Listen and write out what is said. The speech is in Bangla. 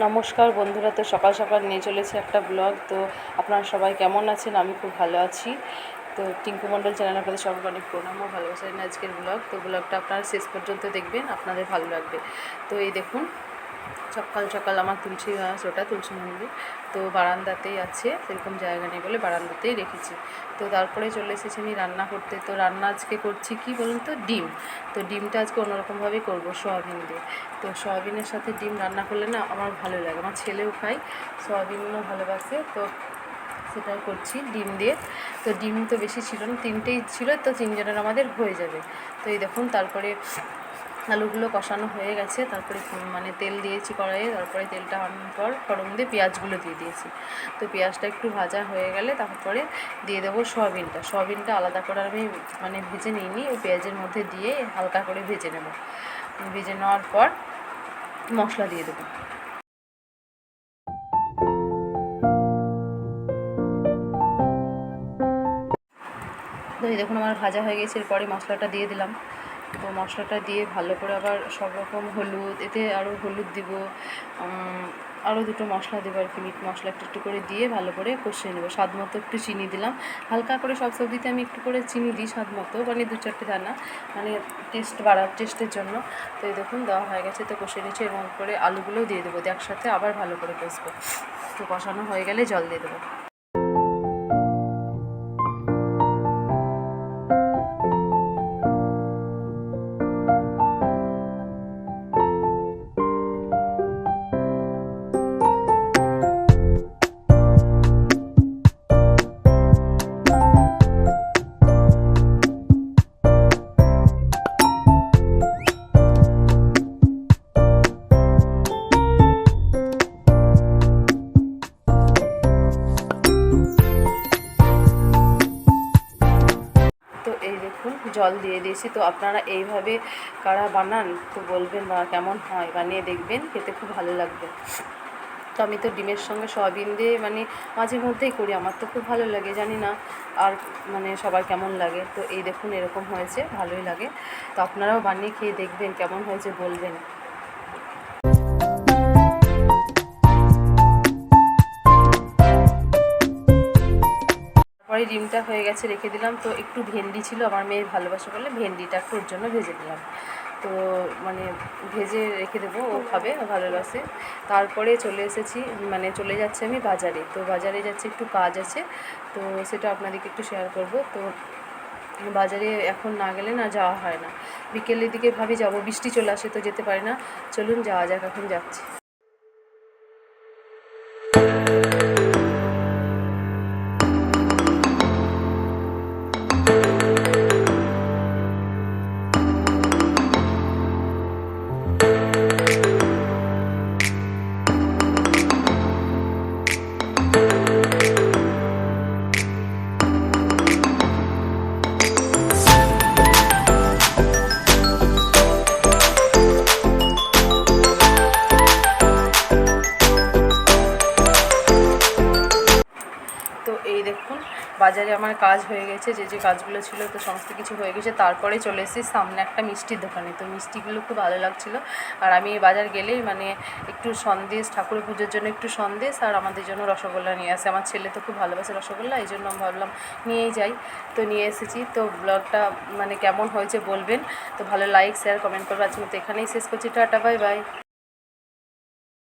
নমস্কার বন্ধুরা, তো সকাল সকাল নিয়ে চলেছে একটা ব্লগ। তো আপনারা সবাই কেমন আছেন? আমি খুব ভালো আছি। তো টিঙ্কু মণ্ডল চ্যানেল আপনাদের সবাইকে অনেক প্রণাম ও ভালোবাসা জানাই। আজকের ব্লগ, তো ব্লগটা আপনারা শেষ পর্যন্ত দেখবেন, আপনাদের ভালো লাগবে। তো এই দেখুন, সকাল সকাল আমার তুলসী গাছ, ওটা তুলসী মন্দির, তো বারান্দাতেই আছে, সেরকম জায়গা নেই বলে বারান্দাতেই রেখেছি। তো তারপরে চলে এসেছি আমি রান্না করতে। তো রান্না আজকে করছি কি বলুন তো, ডিম। তো ডিমটা আজকে অন্যরকমভাবেই করবো, সয়াবিন দিয়ে। তো সয়াবিনের সাথে ডিম রান্না করলে না আমার ভালো লাগে, আমার ছেলেও খায়, সয়াবিনও ভালোবাসে। তো সেটাই করছি ডিম দিয়ে। তো ডিম তো বেশি ছিল না, তিনটেই ছিল, তো তিনজনের আমাদের হয়ে যাবে। তো এই দেখুন, তারপরে আলুগুলো কষানো হয়ে গেছে, তারপরে মানে তেল দিয়েছি কড়াইয়ে, তারপরে তেলটা আনার পর ফোড়ন দিয়ে পেঁয়াজগুলো দিয়ে দিয়েছি। তো পেঁয়াজটা একটু ভাজা হয়ে গেলে তারপরে দিয়ে দেবো সয়াবিনটা আলাদা করে আমি মানে ভেজে নিইনি, ওই পেঁয়াজের মধ্যে দিয়ে হালকা করে ভেজে নেব। ভেজে নেওয়ার পর মশলা দিয়ে দেবো। তো এই দেখুন আমার ভাজা হয়ে গেছে, এরপরে মশলাটা দিয়ে দিলাম। তো মশলাটা দিয়ে ভালো করে আবার সব রকম হলুদ, এতে আরও হলুদ দিব, আরও দুটো মশলা দেবো আর কি, মিট মশলা একটু একটু করে দিয়ে ভালো করে কষিয়ে নেবো। স্বাদ মতো একটু চিনি দিলাম, হালকা করে সব সবজিতে আমি একটু করে চিনি দিই স্বাদ মতো, মানে 2-4টে দানা, মানে টেস্টের জন্য। তো এই দেখুন দেওয়া হয়ে গেছে, তো কষিয়ে নিচ্ছি, এবং করে আলুগুলোও দিয়ে দেবো, একসাথে আবার ভালো করে কষবো। তো কষানো হয়ে গেলে জল দিয়ে দেবো। তো এই দেখুন জল দিয়ে দিয়েছি। তো আপনারা এইভাবে কারা বানান তো বলবেন, বা কেমন হয়, বানিয়ে দেখবেন, খেতে খুব ভালো লাগবে। তো আমি তো ডিমের সঙ্গে সয়াবিন দিয়ে মানে মাঝে মধ্যেই করি, আমার তো খুব ভালো লাগে, জানি না আর মানে সবার কেমন লাগে। তো এই দেখুন এরকম হয়েছে, ভালোই লাগে। তো আপনারাও বানিয়ে খেয়ে দেখবেন, কেমন হয়েছে বলবেন। পরে ডিমটা হয়ে গেছে, রেখে দিলাম। তো একটু ভেন্ডি ছিল, আমার মেয়ের ভালোবাসা বলে ভেন্ডিটা একটু ওর জন্য ভেজে দিলাম। তো মানে ভেজে রেখে দেবো, ও খাবে, ও ভালোবাসে। তারপরে চলে এসেছি, মানে চলে যাচ্ছি আমি বাজারে। তো বাজারে যাচ্ছি, একটু কাজ আছে, তো সেটা আপনাদেরকে একটু শেয়ার করব। তো বাজারে এখন না গেলে না যাওয়া হয় না, বিকেলের দিকে ভাবি যাব, বৃষ্টি চলে আসে তো যেতে পারি না। চলুন যাওয়া যাক, এখন যাচ্ছি। তো এই দেখুন বাজারে আমার কাজ হয়ে গেছে, যে কাজগুলো ছিল তো সমস্ত কিছু হয়ে গেছে। তারপরে চলে এসেছি সামনে একটা মিষ্টির দোকানে। তো মিষ্টিগুলো খুব ভালো লাগছিলো। আর আমি বাজার গেলেই মানে একটু সন্দেশ, ঠাকুরের পুজোর জন্য একটু সন্দেশ, আর আমাদের জন্য রসগোল্লা নিয়ে আসে। আমার ছেলে তো খুব ভালোবাসে রসগোল্লা, এই জন্য আমি ভাবলাম নিয়েই যাই। তো নিয়ে এসেছি। তো ব্লগটা মানে কেমন হয়েছে বলবেন। তো ভালো লাইক, শেয়ার, কমেন্ট করবে। আজকে তো এখানেই শেষ করছি। Tata, bye bye.